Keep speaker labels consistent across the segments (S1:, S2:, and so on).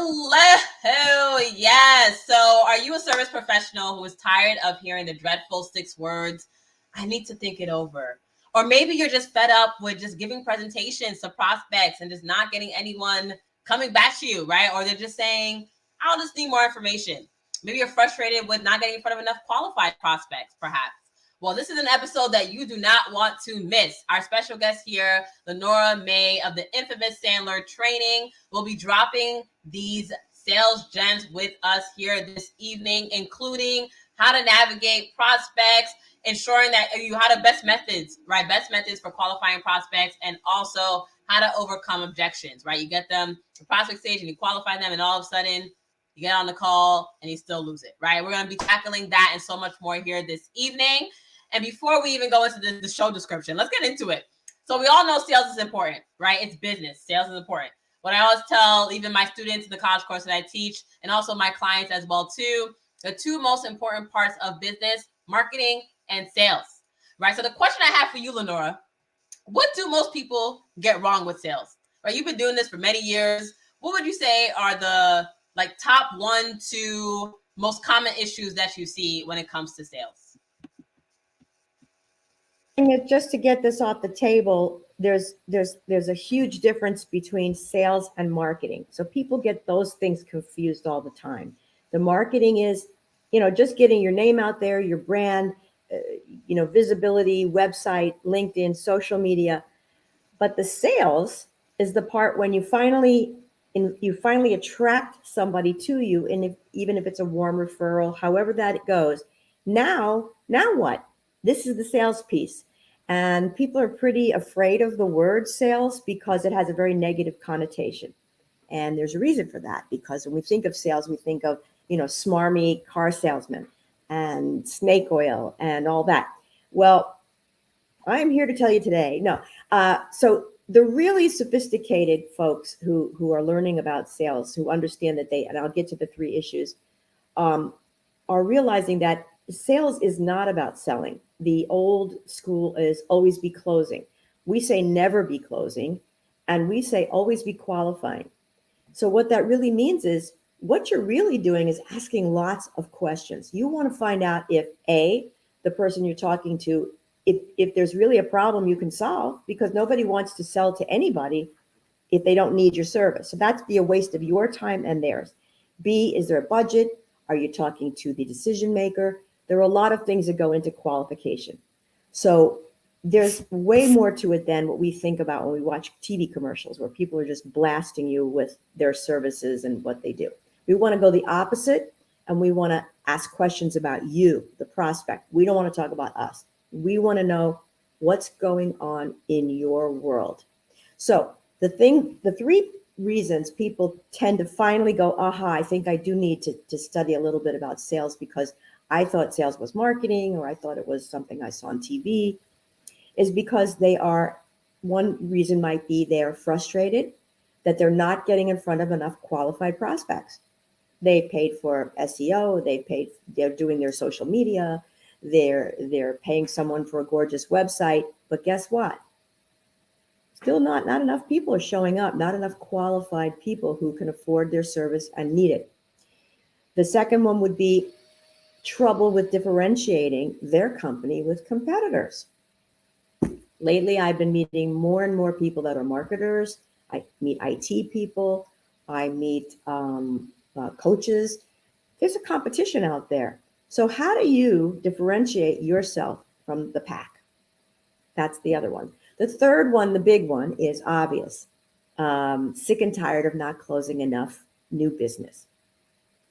S1: Hello. Yes. So, are you a service professional who is tired of hearing the dreadful 6 words? I need to think it over. Or maybe you're just fed up with just giving presentations to prospects and just not getting anyone coming back to you, right? Or they're just saying, I'll just need more information. Maybe you're frustrated with not getting in front of enough qualified prospects, perhaps. Well, this is an episode that you do not want to miss. Our special guest here, Lenora May of the infamous Sandler Training, will be dropping these sales gems with us here this evening, including how to navigate prospects, ensuring that you have the best methods, right? Best methods for qualifying prospects, and also how to overcome objections, right? You get them to prospect stage and you qualify them, and all of a sudden you get on the call and you still lose it, right? We're going to be tackling that and so much more here this evening. And before we even go into the show description, let's get into it. So we all know sales is important, right? It's business. Sales is important. What I always tell even my students in the college course that I teach, and also my clients as well too, the 2 most important parts of business, marketing and sales, right? So the question I have for you, Lenora, what do most people get wrong with sales? Right? You've been doing this for many years. What would you say are the top 1, 2 most common issues that you see when it comes to sales?
S2: Just to get this off the table, there's a huge difference between sales and marketing. So people get those things confused all the time. The marketing is, just getting your name out there, your brand, visibility, website, LinkedIn, social media. But the sales is the part when you finally attract somebody to you, and even if it's a warm referral, however that goes. Now what? This is the sales piece. And people are pretty afraid of the word sales because it has a very negative connotation. And there's a reason for that, because when we think of sales, we think of, smarmy car salesman and snake oil and all that. Well, I'm here to tell you today, no. So the really sophisticated folks who are learning about sales, who understand that and I'll get to the 3 issues, are realizing that sales is not about selling. The old school is always be closing. We say never be closing, and we say always be qualifying. So what that really means is what you're really doing is asking lots of questions. You want to find out if the person you're talking to, if there's really a problem you can solve, because nobody wants to sell to anybody if they don't need your service. So that'd be a waste of your time and theirs. B, is there a budget? Are you talking to the decision maker? There are a lot of things that go into qualification. So there's way more to it than what we think about when we watch TV commercials, where people are just blasting you with their services and what they do. We want to go the opposite, and we want to ask questions about you, the prospect. We don't want to talk about us. We want to know what's going on in your world. So the 3 reasons people tend to finally go, aha, I think I do need to study a little bit about sales, because I thought sales was marketing, or I thought it was something I saw on TV, is because one reason might be they're frustrated that they're not getting in front of enough qualified prospects. They paid for SEO, they're doing their social media, they're paying someone for a gorgeous website, but guess what? Still not enough people are showing up, not enough qualified people who can afford their service and need it. The second one would be trouble with differentiating their company with competitors. Lately, I've been meeting more and more people that are marketers. I meet IT people. I meet coaches. There's a competition out there. So how do you differentiate yourself from the pack? That's the other one. The third one, the big one, is obvious. Sick and tired of not closing enough new business.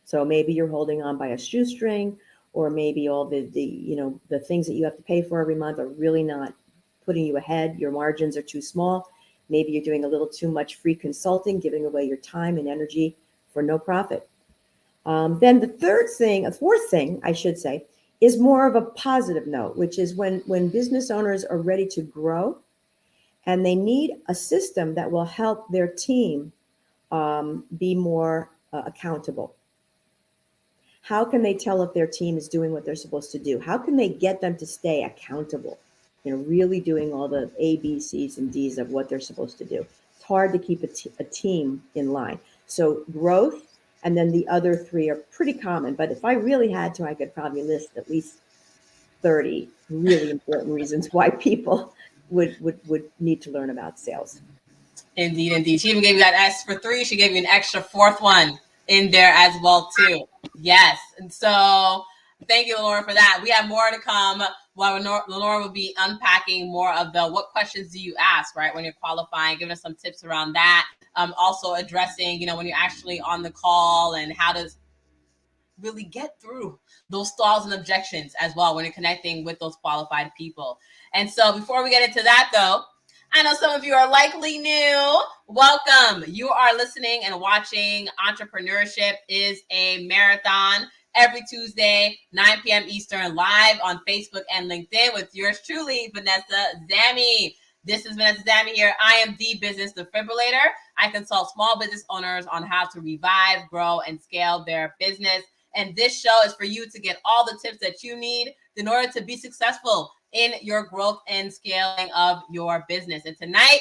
S2: So maybe you're holding on by a shoestring, or maybe all the things that you have to pay for every month are really not putting you ahead. Your margins are too small. Maybe you're doing a little too much free consulting, giving away your time and energy for no profit. Then the fourth thing, I should say, is more of a positive note, which is when business owners are ready to grow and they need a system that will help their team be more accountable. How can they tell if their team is doing what they're supposed to do? How can they get them to stay accountable? Really doing all the A, B, C's, and D's of what they're supposed to do. It's hard to keep a team in line. So growth, and then the other three are pretty common. But if I really had to, I could probably list at least 30 really important reasons why people would need to learn about sales.
S1: Indeed, indeed. She even gave you that S for 3. She gave you an extra fourth one in there as well too. Yes. And so thank you, Lenora, for that. We have more to come while Lenora will be unpacking more of the what questions do you ask, right, when you're qualifying, giving us some tips around that. Also addressing, when you're actually on the call and how to really get through those stalls and objections as well when you're connecting with those qualified people. And so before we get into that, though, I know some of you are likely new. Welcome. You are listening and watching Entrepreneurship is a Marathon every Tuesday, 9 p.m. Eastern, live on Facebook and LinkedIn with yours truly, Vanessa Zammy. This is Vanessa Zammy here. I am the business defibrillator. I consult small business owners on how to revive, grow, and scale their business. And this show is for you to get all the tips that you need in order to be successful in your growth and scaling of your business. And tonight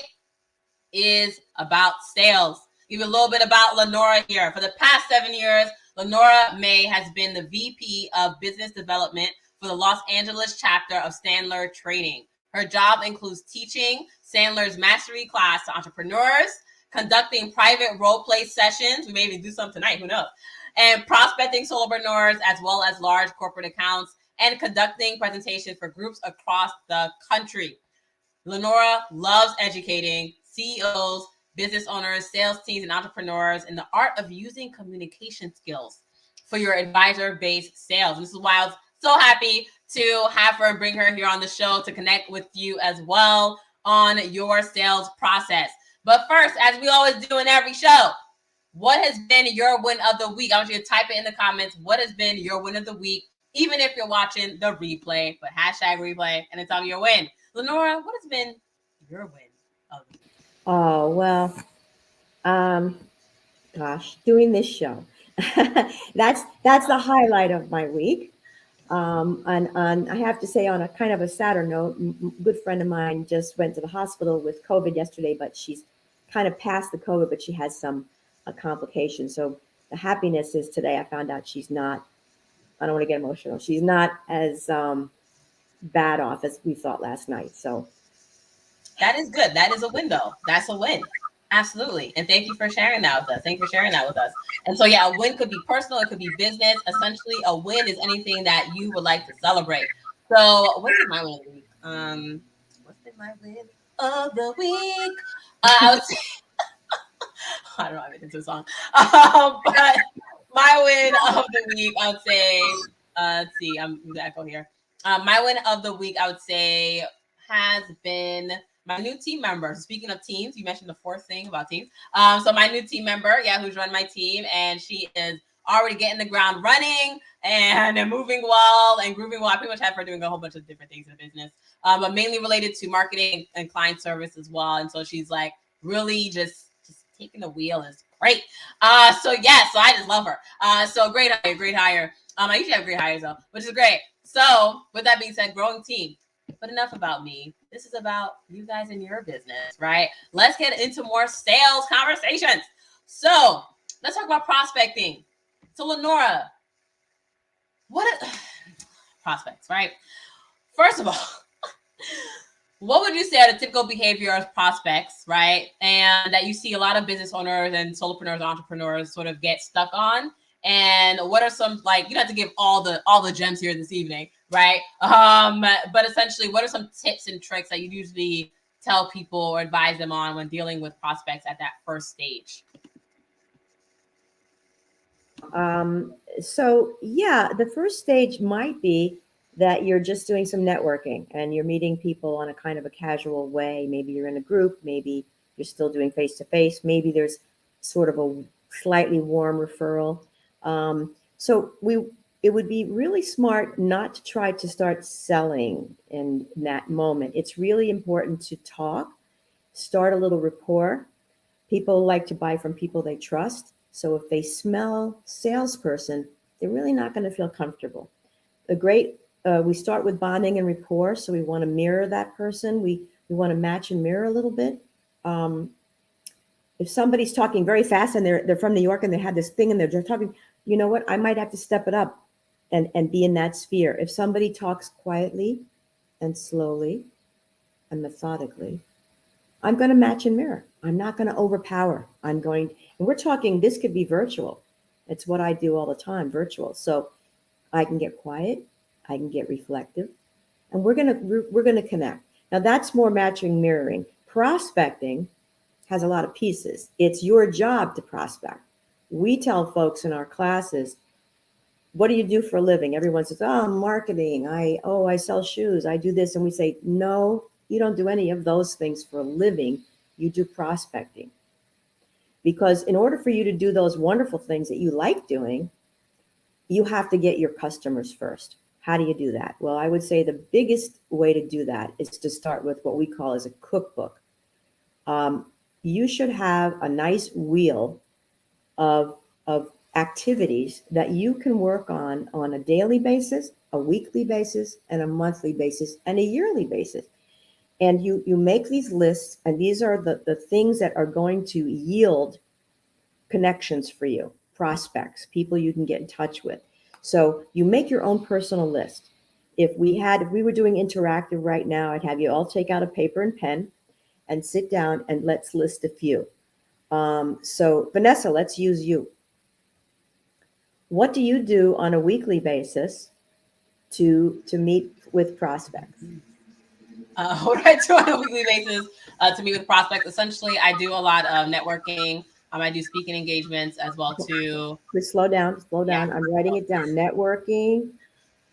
S1: is about sales. Give you a little bit about Lenora here. For the past 7 years, Lenora May has been the VP of Business Development for the Los Angeles chapter of Sandler Training. Her job includes teaching Sandler's mastery class to entrepreneurs, conducting private role-play sessions. We may even do some tonight, who knows? And prospecting solopreneurs as well as large corporate accounts, and conducting presentations for groups across the country. Lenora loves educating CEOs, business owners, sales teams, and entrepreneurs in the art of using communication skills for your advisor-based sales. And this is why I was so happy to have her and bring her here on the show to connect with you as well on your sales process. But first, as we always do in every show, what has been your win of the week? I want you to type it in the comments. What has been your win of the week? Even if you're watching the replay, but hashtag replay and then tell me your win. Lenora, what has been your win of the week?
S2: Oh, well, gosh, doing this show. that's the highlight of my week. And I have to say, on a kind of a sadder note, a good friend of mine just went to the hospital with COVID yesterday, but she's kind of past the COVID, but she has some complications. So the happiness is today I found out she's not, I don't want to get emotional, she's not as bad off as we thought last night. So
S1: that is good. That is a win, though. That's a win. Absolutely. And thank you for sharing that with us. Thank you for sharing that with us. And so, yeah, a win could be personal. It could be business. Essentially, a win is anything that you would like to celebrate. So what is my win of the week? What's been my win of the week? I would say, I don't know, I made it into a song. But my win of the week, I would say, let's see, I'm the echo here. My win of the week, I would say, has been my new team member. So speaking of teams, you mentioned the fourth thing about teams. So my new team member, who's run my team, and she is already getting the ground running and moving well and grooving well. I pretty much have her doing a whole bunch of different things in the business, but mainly related to marketing and client service as well. And so she's like really just taking the wheel, and it's great. So I just love her. So great hire. I usually have great hires though, which is great. So with that being said, growing team. But enough about me. This is about you guys and your business, right? Let's get into more sales conversations. So let's talk about prospecting. So Lenora, prospects, right? First of all, what would you say are the typical behavior of prospects, right? And that you see a lot of business owners and solopreneurs, entrepreneurs sort of get stuck on? And what are some, like, you don't have to give all the gems here this evening, right? But essentially, what are some tips and tricks that you usually tell people or advise them on when dealing with prospects at that first stage?
S2: So the first stage might be that you're just doing some networking and you're meeting people on a kind of a casual way. Maybe you're in a group, maybe you're still doing face-to-face, maybe there's sort of a slightly warm referral. It would be really smart not to try to start selling in that moment. It's really important to talk, start a little rapport. People like to buy from people they trust. So if they smell salesperson, they're really not going to feel comfortable. We start with bonding and rapport. So we want to mirror that person. We want to match and mirror a little bit. If somebody's talking very fast and they're from New York and they have this thing and they're just talking, you know what? I might have to step it up and be in that sphere. If somebody talks quietly and slowly and methodically, I'm going to match and mirror. I'm not going to overpower. And we're talking, this could be virtual. It's what I do all the time, virtual. So I can get quiet, I can get reflective, and we're going to connect. Now that's more matching, mirroring. Prospecting has a lot of pieces. It's your job to prospect. We tell folks in our classes, what do you do for a living? Everyone says, oh, marketing. I sell shoes. I do this. And we say, no, you don't do any of those things for a living. You do prospecting. Because in order for you to do those wonderful things that you like doing, you have to get your customers first. How do you do that? Well, I would say the biggest way to do that is to start with what we call as a cookbook. You should have a nice wheel of activities that you can work on a daily basis, a weekly basis, and a monthly basis, and a yearly basis. And you make these lists, and these are the things that are going to yield connections for you, prospects, people you can get in touch with. So you make your own personal list. If we were doing interactive right now, I'd have you all take out a paper and pen and sit down and let's list a few. So Vanessa, let's use you. What do you do on a weekly basis to meet with prospects?
S1: What do I do on a weekly basis to meet with prospects? Essentially, I do a lot of networking. I do speaking engagements as well too.
S2: Please slow down.
S1: Yeah.
S2: I'm writing it down. Networking,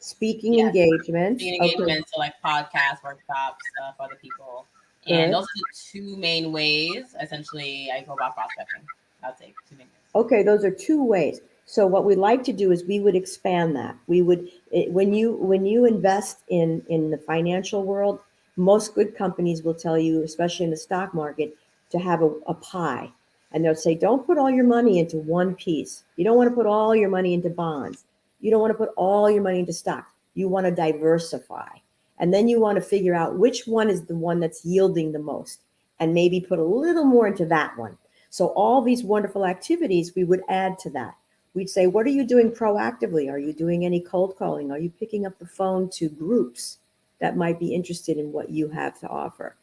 S2: speaking
S1: Yes.
S2: engagements.
S1: Speaking engagements, so like podcasts, workshops for other people. And those are the two main ways, essentially, I go about prospecting. I'd say two main ways.
S2: Okay, those are two ways. So what we'd like to do is we would expand that. When you invest in the financial world, most good companies will tell you, especially in the stock market, to have a pie. And they'll say, don't put all your money into one piece. You don't want to put all your money into bonds. You don't want to put all your money into stocks. You want to diversify. And then you want to figure out which one is the one that's yielding the most and maybe put a little more into that one. So all these wonderful activities, we would add to that. We'd say, what are you doing proactively? Are you doing any cold calling? Are you picking up the phone to groups that might be interested in what you have to offer?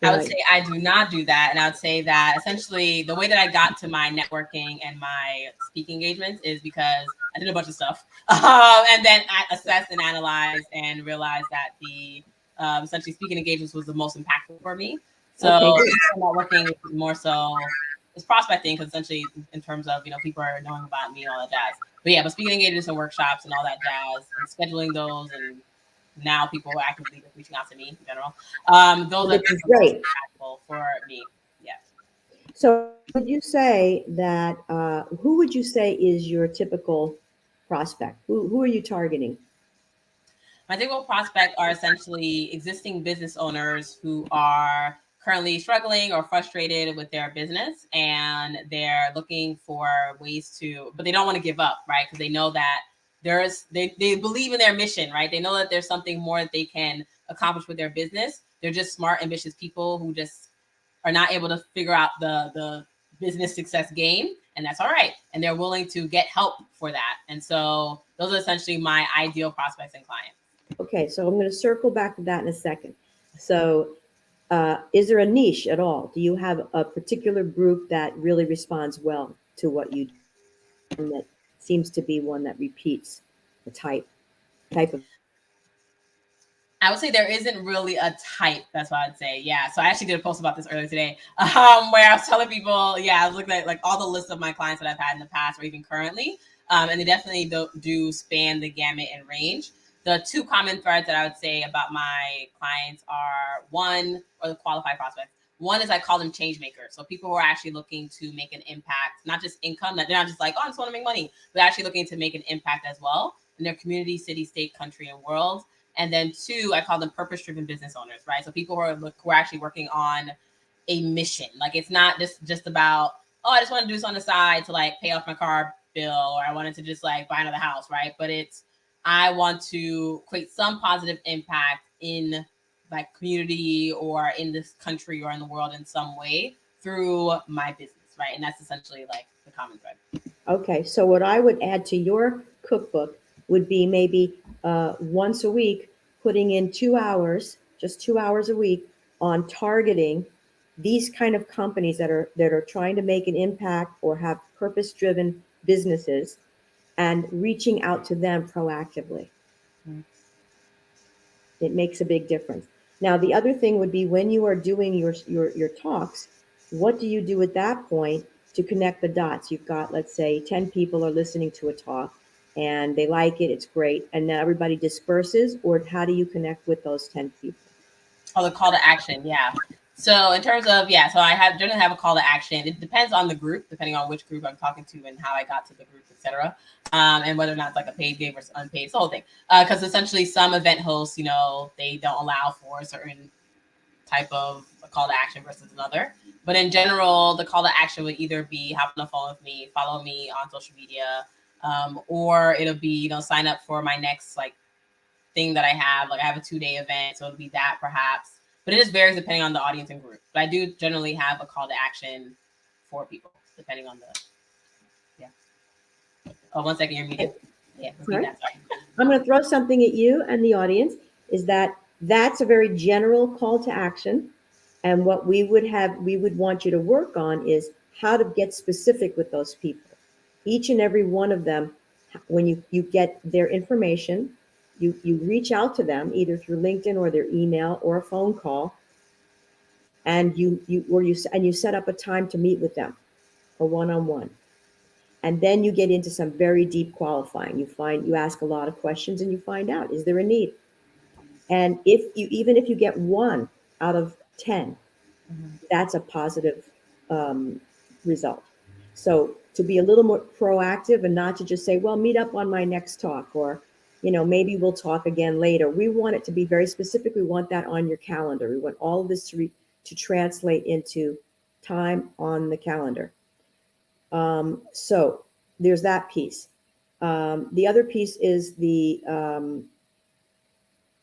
S1: I would say I do not do that. And I would say that essentially the way that I got to my networking and my speaking engagements is because I did a bunch of stuff. And then I assessed and analyzed and realized that the essentially speaking engagements was the most impactful for me. So networking is more so it's prospecting because essentially in terms of, people are knowing about me and all that jazz. But speaking engagements and workshops and all that jazz and scheduling those, and now people are actively reaching out to me in general. Those are great for me. Yes.
S2: So would you say that, who would you say is your typical prospect? Who are you targeting?
S1: My typical prospect are essentially existing business owners who are currently struggling or frustrated with their business, and they're looking for ways but they don't want to give up, right? Because they know that they believe in their mission, right? They know that there's something more that they can accomplish with their business. They're just smart, ambitious people who just are not able to figure out the business success game, and that's all right. And they're willing to get help for that. And so those are essentially my ideal prospects and clients.
S2: Okay, so I'm going to circle back to that in a second. So is there a niche at all? Do you have a particular group that really responds well to what you do, and that seems to be one that repeats the type of?
S1: I would say there isn't really a type. That's what I'd say. Yeah. So I actually did a post about this earlier today, where I was telling people, I was looking at like all the lists of my clients that I've had in the past or even currently, and they definitely do span the gamut and range. The two common threads that I would say about my clients are or the qualified prospects. One is I call them change makers. So people who are actually looking to make an impact, not just income, that they're not just like, I just want to make money, but actually looking to make an impact as well in their community, city, state, country, and world. And then two, I call them purpose-driven business owners, right? So people who are actually working on a mission. Like it's not just about, I just want to do this on the side to like pay off my car bill, or I wanted to just like buy another house, right? But I want to create some positive impact in like community or in this country or in the world in some way through my business, right? And that's essentially like the common thread.
S2: Okay, so what I would add to your cookbook would be maybe once a week, putting in 2 hours, just 2 hours a week, on targeting these kind of companies that are trying to make an impact or have purpose-driven businesses, and reaching out to them proactively.
S1: Mm.
S2: It makes a big difference. Now, the other thing would be when you are doing your talks, what do you do at that point to connect the dots? You've got, let's say, 10 people are listening to a talk and they like it, it's great, and now everybody disperses, or how do you connect with those 10 people?
S1: Oh, the call to action, yeah. So in terms of, so I generally have a call to action. It depends on the group, depending on which group I'm talking to and how I got to the group, etc. And whether or not it's like a paid gig versus unpaid, it's the whole thing. Because essentially some event hosts, they don't allow for a certain type of a call to action versus another. But in general, the call to action would either be hop on the phone with me, follow me on social media, or it'll be, sign up for my next like thing that I have. Like I have a 2-day event, so it'll be that perhaps. But it just varies depending on the audience and group. But I do generally have a call to action for people, depending on the, Oh, 1 second, you're muted. Yeah,
S2: Sorry.
S1: Sorry.
S2: I'm going to throw something at you and the audience, is that's a very general call to action. And what we would want you to work on is how to get specific with those people. Each and every one of them, when you get their information, you reach out to them either through LinkedIn or their email or a phone call, and you set up a time to meet with them, a one-on-one. And then you get into some very deep qualifying. You ask a lot of questions and you find out, is there a need? And even if you get 1 out of 10, that's a positive result. So to be a little more proactive and not to just say, well, meet up on my next talk, or, maybe we'll talk again later. We want it to be very specific. We want that on your calendar. We want all of this to translate into time on the calendar. So there's that piece. The other piece is the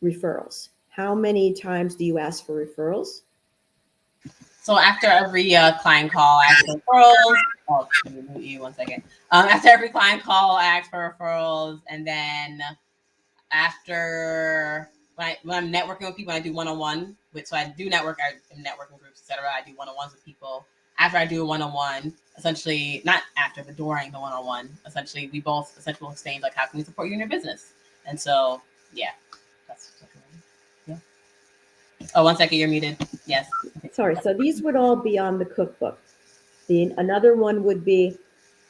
S2: referrals. How many times do you ask for referrals?
S1: So after every client call, I ask for referrals. Oh, let me mute you 1 second. After every client call, I ask for referrals, and then after when I'm networking with people, I do one-on-one. So I do network in networking groups, etc. I do one-on-ones with people. After I do a one-on-one, essentially not after, but during the one-on-one, essentially we both will exchange like, how can we support you in your business? And so that's Oh, 1 second, you're muted. Yes.
S2: Sorry. So these would all be on the cookbook. Another one would be,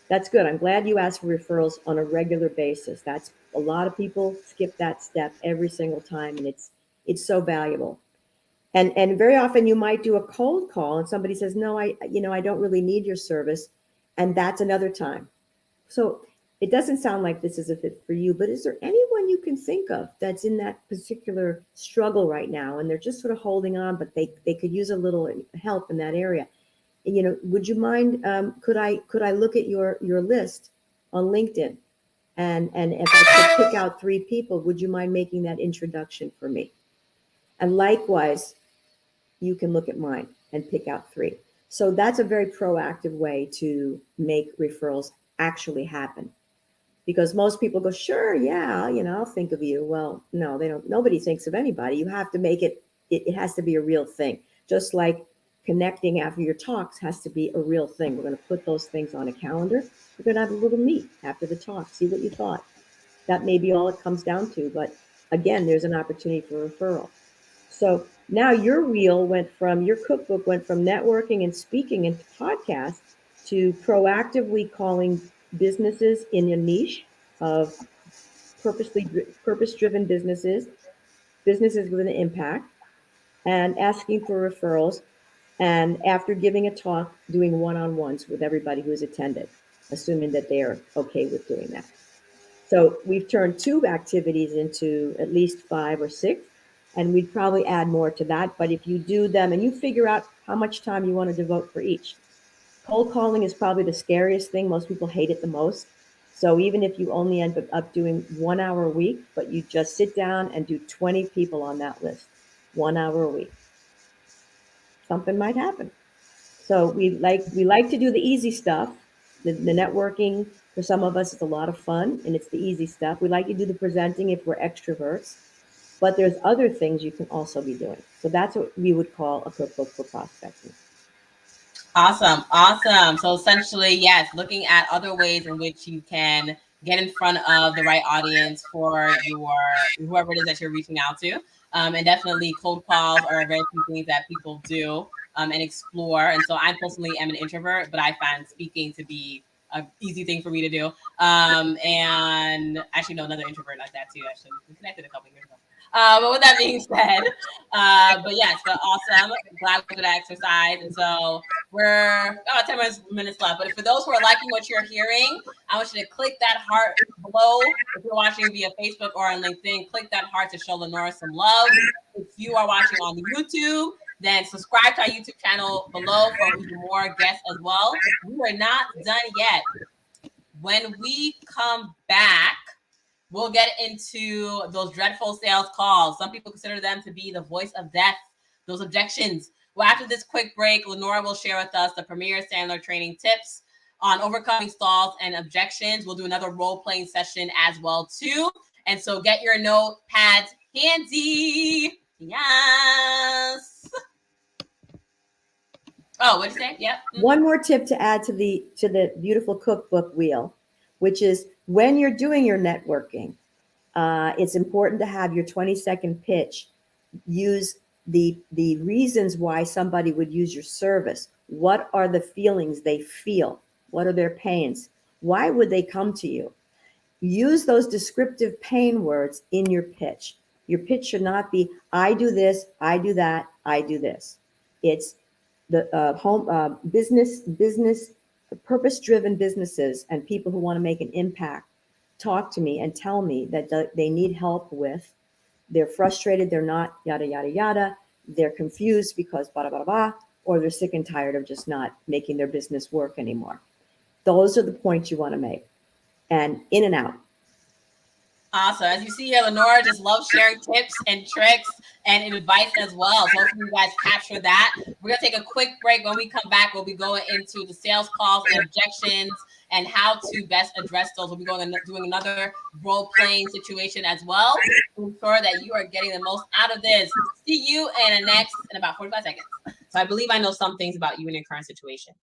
S2: that's good. I'm glad you asked for referrals on a regular basis. That's a lot of people skip that step every single time, and it's so valuable. And very often you might do a cold call and somebody says, no, I don't really need your service. And that's another time. So it doesn't sound like this is a fit for you, but is there anyone you can think of that's in that particular struggle right now, and they're just sort of holding on, but they could use a little help in that area? Would you mind, could I look at your list on LinkedIn? And if I could pick out 3 people, would you mind making that introduction for me? And likewise, you can look at mine and pick out 3. So that's a very proactive way to make referrals actually happen. Because most people go, sure, yeah, I'll think of you. Well, no, they don't. Nobody thinks of anybody. You have to make it has to be a real thing. Just like connecting after your talks has to be a real thing. We're going to put those things on a calendar. We're going to have a little meet after the talk, see what you thought. That may be all it comes down to. But again, there's an opportunity for referral. So now your cookbook went from networking and speaking and podcasts to proactively calling businesses in a niche of purpose-driven businesses with an impact, and asking for referrals. And after giving a talk, doing one-on-ones with everybody who's attended, assuming that they are okay with doing that. So we've turned 2 activities into at least 5 or 6, and we'd probably add more to that. But if you do them and you figure out how much time you want to devote for each. Cold calling is probably the scariest thing. Most people hate it the most. So even if you only end up doing 1 hour a week, but you just sit down and do 20 people on that list, 1 hour a week, something might happen. So we like to do the easy stuff. The networking for some of us is a lot of fun, and it's the easy stuff. We like to do the presenting if we're extroverts, but there's other things you can also be doing. So that's what we would call a cookbook for prospecting.
S1: Awesome. Awesome. So essentially, yes, looking at other ways in which you can get in front of the right audience for your whoever it is that you're reaching out to. And definitely cold calls are very few things that people do and explore. And so I personally am an introvert, but I find speaking to be an easy thing for me to do. And actually, no, another introvert like that too. Actually, we connected a couple years ago. But with that being said, but yes, but awesome. Glad we did exercise. And so we're about 10 minutes left. But for those who are liking what you're hearing, I want you to click that heart below. If you're watching via Facebook or on LinkedIn, click that heart to show Lenora some love. If you are watching on YouTube, then subscribe to our YouTube channel below for even more guests as well. We are not done yet. When we come back, we'll get into those dreadful sales calls. Some people consider them to be the voice of death, those objections. Well, after this quick break, Lenora will share with us the premier Sandler Training tips on overcoming stalls and objections. We'll do another role-playing session as well, too. And so get your notepads handy. Yes. Oh, what'd you say? Yep.
S2: One more tip to add to the beautiful cookbook wheel, which is when you're doing your networking, it's important to have your 20-second pitch. Use the reasons why somebody would use your service. What are the feelings they feel? What are their pains? Why would they come to you? Use those descriptive pain words in your pitch. Your pitch should not be, I do this, I do that, I do this. It's the business, purpose-driven businesses and people who want to make an impact talk to me and tell me that they need help with, they're frustrated, they're not, yada, yada, yada, they're confused because blah, blah, blah, or they're sick and tired of just not making their business work anymore. Those are the points you want to make. And in and out.
S1: Awesome. As you see here, Lenora just loves sharing tips and tricks and advice as well. So hopefully you guys capture that. We're going to take a quick break. When we come back, we'll be going into the sales calls and objections and how to best address those. We'll be going and doing another role-playing situation as well to ensure that you are getting the most out of this. See you in about 45 seconds. So I believe I know some things about you in your current situation.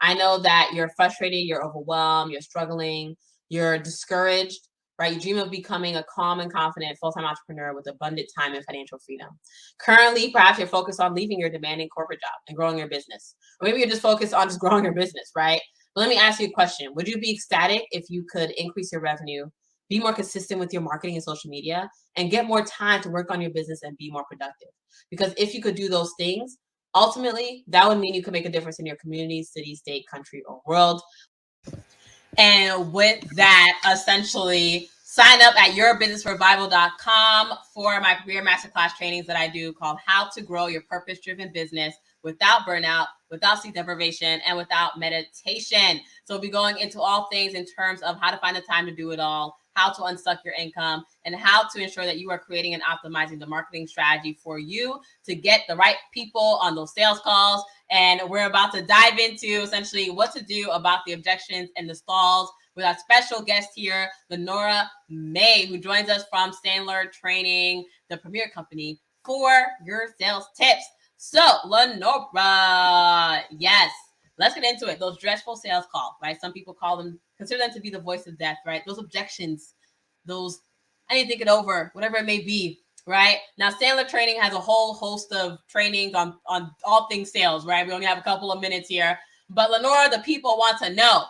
S1: I know that you're frustrated, you're overwhelmed, you're struggling, you're discouraged. Right? You dream of becoming a calm and confident full-time entrepreneur with abundant time and financial freedom. Currently, perhaps you're focused on leaving your demanding corporate job and growing your business. Or maybe you're just focused on just growing your business, right? But let me ask you a question. Would you be ecstatic if you could increase your revenue, be more consistent with your marketing and social media, and get more time to work on your business and be more productive? Because if you could do those things, ultimately, that would mean you could make a difference in your community, city, state, country, or world. And with that, essentially, sign up at yourbusinessrevival.com for my career masterclass trainings that I do called How to Grow Your Purpose-Driven Business Without Burnout, Without Sleep Deprivation, and Without Meditation. So we'll be going into all things in terms of how to find the time to do it all, how to unstuck your income, and how to ensure that you are creating and optimizing the marketing strategy for you to get the right people on those sales calls. And we're about to dive into essentially what to do about the objections and the stalls with our special guest here, Lenora May, who joins us from Sandler Training, the premier company for your sales tips. So, Lenora, yes, let's get into it. Those dreadful sales calls, right? Some people consider them to be the voice of death, right? Those objections, those, I need to think it over, whatever it may be. Right now, Sandler Training has a whole host of trainings on all things sales. Right, we only have a couple of minutes here, but Lenora, the people want to know,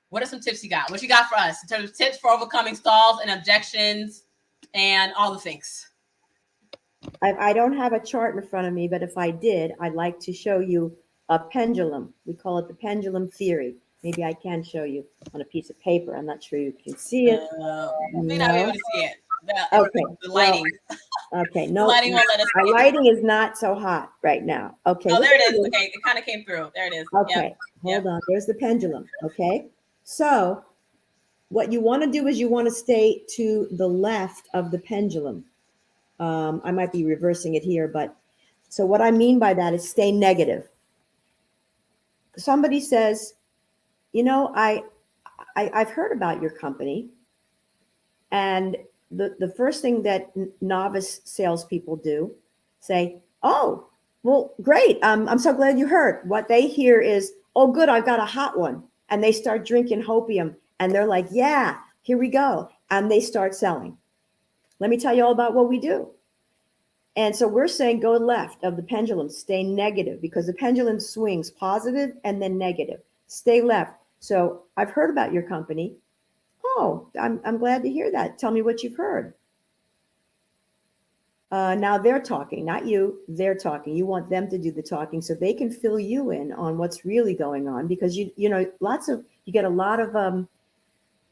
S1: what are some tips you got? What you got for us in terms of tips for overcoming stalls and objections and all the things?
S2: I don't have a chart in front of me, but if I did, I'd like to show you a pendulum. We call it the pendulum theory. Maybe I can show you on a piece of paper. I'm not sure you can see it.
S1: May not be able to see it.
S2: Okay.
S1: The lighting.
S2: Well, okay. No,
S1: the lighting won't let us.
S2: Our lighting is not so hot right now. Okay.
S1: Oh, there it is. Okay, it kind of came through. There it is.
S2: Okay. Hold on. There's the pendulum. Okay. So what you want to do is you want to stay to the left of the pendulum. I might be reversing it here, but so what I mean by that is stay negative. somebody says, I've heard about your company. And the first thing that novice salespeople do say, oh, well, great. I'm so glad you heard. What they hear is, oh, good, I've got a hot one. And they start drinking hopium. And they're like, yeah, here we go. And they start selling. Let me tell you all about what we do. And so we're saying go left of the pendulum, stay negative, because the pendulum swings positive and then negative. Stay left. So I've heard about your company. Oh, I'm glad to hear that. Tell me what you've heard. Now they're talking, not you. They're talking. You want them to do the talking so they can fill you in on what's really going on, because you get a lot of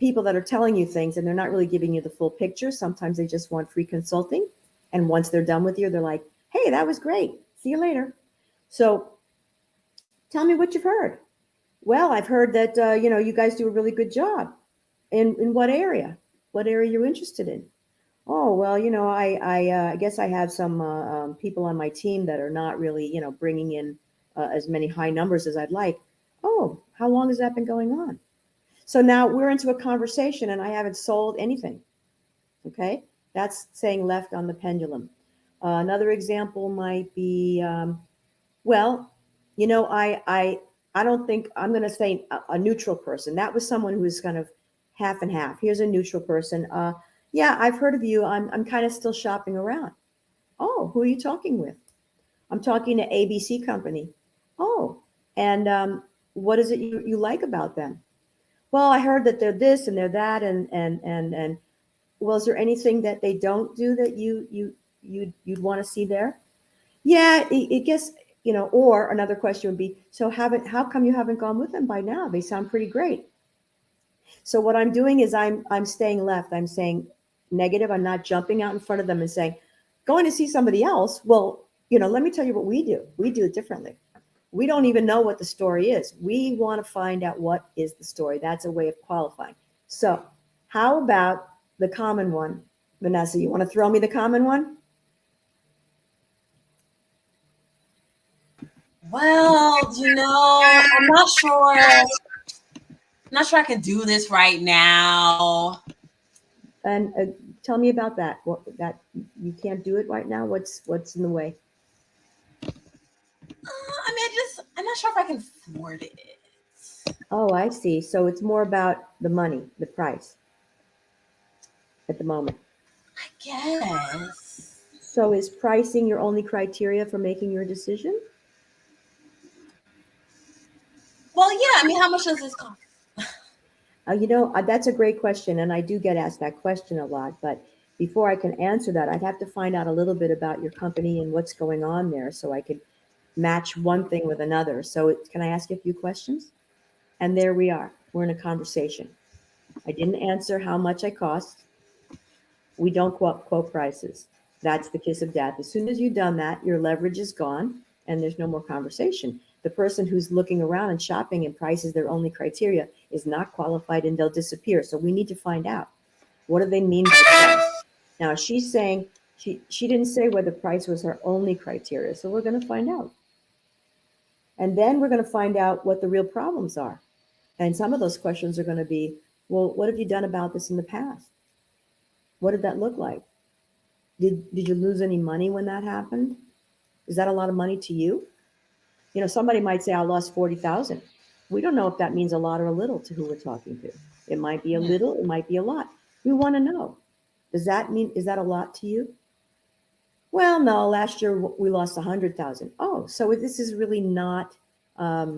S2: people that are telling you things and they're not really giving you the full picture. Sometimes they just want free consulting. And once they're done with you, they're like, hey, that was great. See you later. So tell me what you've heard. Well, I've heard that, you guys do a really good job. In what area? What area you're interested in? Oh, well, I guess I have some people on my team that are not really, bringing in as many high numbers as I'd like. Oh, how long has that been going on? So now we're into a conversation and I haven't sold anything. Okay, that's saying left on the pendulum. Another example might be, I don't think I'm going to say a neutral person. That was someone who was kind of half and half. Here's a neutral person. Yeah, I've heard of you. I'm kind of still shopping around. Oh, who are you talking with? I'm talking to ABC Company. Oh, and what is it you like about them? Well, I heard that they're this and they're that, and well, is there anything that they don't do that you'd want to see there? Yeah, I guess, or another question would be, so how come you haven't gone with them by now? They sound pretty great. So what I'm doing is I'm staying left. I'm saying negative. I'm not jumping out in front of them and saying, going to see somebody else. Well, let me tell you what we do. We do it differently. We don't even know what the story is. We want to find out what is the story. That's a way of qualifying. So how about the common one? Vanessa, you want to throw me the common one?
S1: Well, I'm not sure. I'm not sure I can do this right now.
S2: And tell me about that. That you can't do it right now? What's in the way?
S1: I'm not sure if I can afford it.
S2: Oh, I see. So it's more about the money, the price at the moment.
S1: I guess.
S2: So is pricing your only criteria for making your decision?
S1: Well, yeah. How much does this cost?
S2: That's a great question. And I do get asked that question a lot. But before I can answer that, I'd have to find out a little bit about your company and what's going on there so I could match one thing with another. So can I ask you a few questions? And there we are. We're in a conversation. I didn't answer how much I cost. We don't quote prices. That's the kiss of death. As soon as you've done that, your leverage is gone and there's no more conversation. The person who's looking around and shopping and price is their only criteria is not qualified and they'll disappear. So we need to find out, what do they mean by price? Now she's saying she didn't say whether price was her only criteria. So we're going to find out. And then we're going to find out what the real problems are. And some of those questions are going to be, well, what have you done about this in the past? What did that look like? Did you lose any money when that happened? Is that a lot of money to you? Somebody might say, I lost 40,000. We don't know if that means a lot or a little to who we're talking to. It might be a little, it might be a lot. We want to know. Is that a lot to you? Well, no, last year we lost 100,000. Oh, so this is really not, a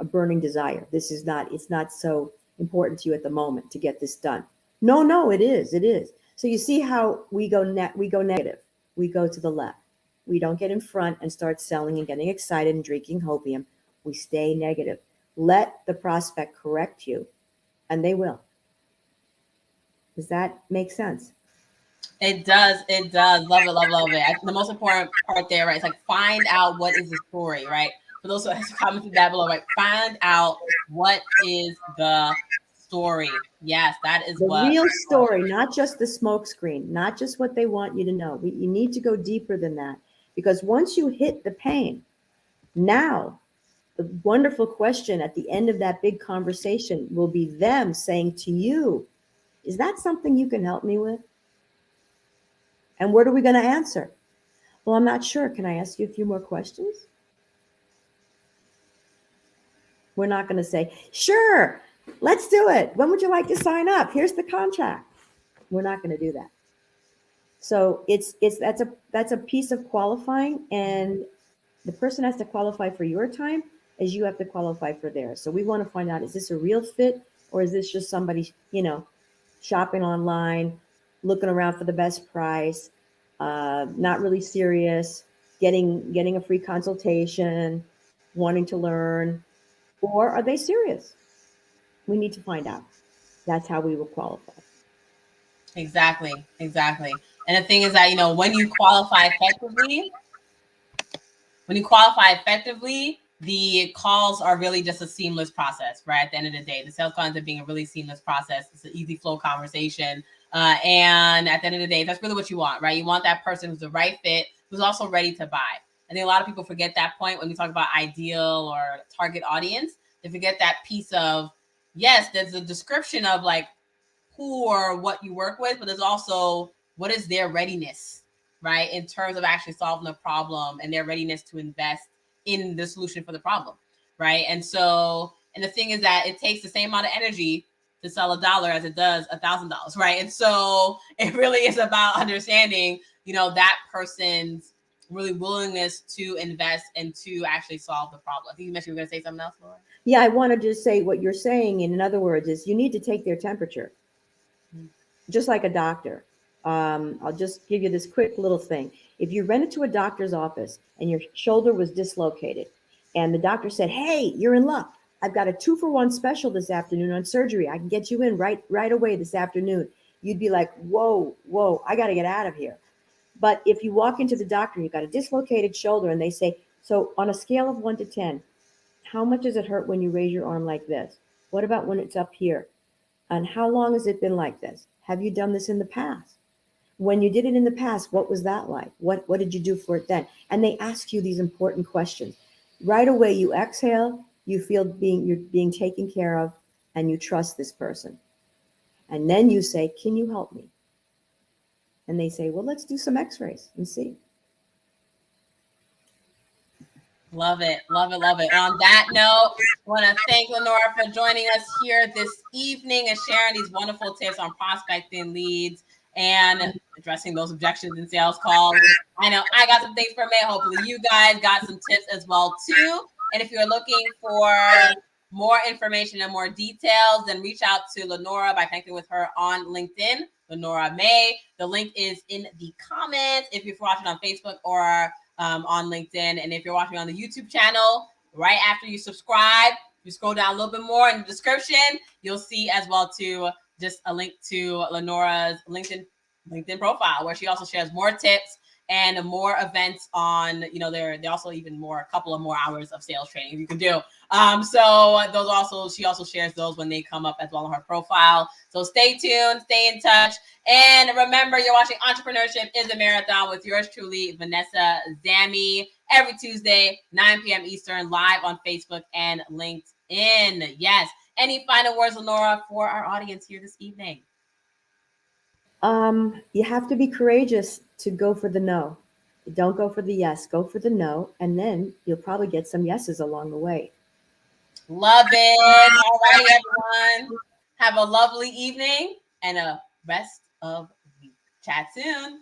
S2: burning desire. It's not so important to you at the moment to get this done. No, it is. So you see how we go negative. We go to the left. We don't get in front and start selling and getting excited and drinking hopium. We stay negative. Let the prospect correct you, and they will. Does that make sense?
S1: It does. Love it. The most important part there, right? It's like find out what is the story, right? For those who have commented that below, right? Find out what is the story. Yes, that is
S2: the real story, not just the smoke screen, not just what they want you to know. You need to go deeper than that, because once you hit the pain, Now, the wonderful question at the end of that big conversation will be them saying to you, is that something you can help me with? And what are we going to answer? Well, I'm not sure. Can I ask you a few more questions? We're not going to say, sure, let's do it. When would you like to sign up? Here's the contract. We're not going to do that. So that's a piece of qualifying, and the person has to qualify for your time as you have to qualify for theirs. So we want to find out, is this a real fit, or is this just somebody, shopping online, looking around for the best price, not really serious, getting a free consultation, wanting to learn, or are they serious? We need to find out. That's how we will qualify.
S1: Exactly. And the thing is that, when you qualify effectively, the calls are really just a seamless process, right? At the end of the day, the sales call ends up being a really seamless process. It's an easy flow conversation. And at the end of the day, that's really what you want, right? You want that person who's the right fit, who's also ready to buy. I think a lot of people forget that point when we talk about ideal or target audience. They forget that piece of, yes, there's a description of like who or what you work with, but there's also what is their readiness, right? In terms of actually solving the problem and their readiness to invest in the solution for the problem, right? And the thing is that it takes the same amount of energy to sell $1 as it does $1,000, right? And so it really is about understanding, that person's really willingness to invest and to actually solve the problem. I think you mentioned you were going to say something else, Laura.
S2: Yeah, I wanted to say what you're saying. In other words, is you need to take their temperature, just like a doctor. I'll just give you this quick little thing. If you rented to a doctor's office and your shoulder was dislocated, and the doctor said, "Hey, you're in luck. I've got a 2-for-1 special this afternoon on surgery. I can get you in right away this afternoon." You'd be like, "Whoa, I got to get out of here." But if you walk into the doctor and you've got a dislocated shoulder, and they say, "So on a scale of 1 to 10, how much does it hurt when you raise your arm like this? What about when it's up here? And how long has it been like this? Have you done this in the past? When you did it in the past, what was that like? What did you do for it then?" And they ask you these important questions. Right away, you exhale, you feel you're being taken care of, and you trust this person. And then you say, "Can you help me?" And they say, "Well, let's do some x-rays and see."
S1: Love it. On that note, I want to thank Lenora for joining us here this evening and sharing these wonderful tips on prospecting leads and addressing those objections in sales calls. I know I got some things from it. Hopefully you guys got some tips as well too. And if you're looking for more information and more details, then reach out to Lenora by connecting with her on LinkedIn, Lenora May. The link is in the comments if you're watching on Facebook or on LinkedIn. And if you're watching on the YouTube channel, right after you subscribe, you scroll down a little bit more in the description, you'll see as well too just a link to Lenora's LinkedIn profile, where she also shares more tips and more events on, they're also even a couple of more hours of sales training you can do. So she also shares those when they come up as well on her profile. So stay tuned, stay in touch. And remember, you're watching Entrepreneurship is a Marathon with yours truly, Vanessa Zammy, every Tuesday, 9 p.m. Eastern, live on Facebook and LinkedIn. Yes. Any final words, Lenora, for our audience here this evening?
S2: You have to be courageous to go for the no. Don't go for the yes, go for the no. And then you'll probably get some yeses along the way.
S1: Love it. All right, everyone. Have a lovely evening and a rest of the week. Chat soon.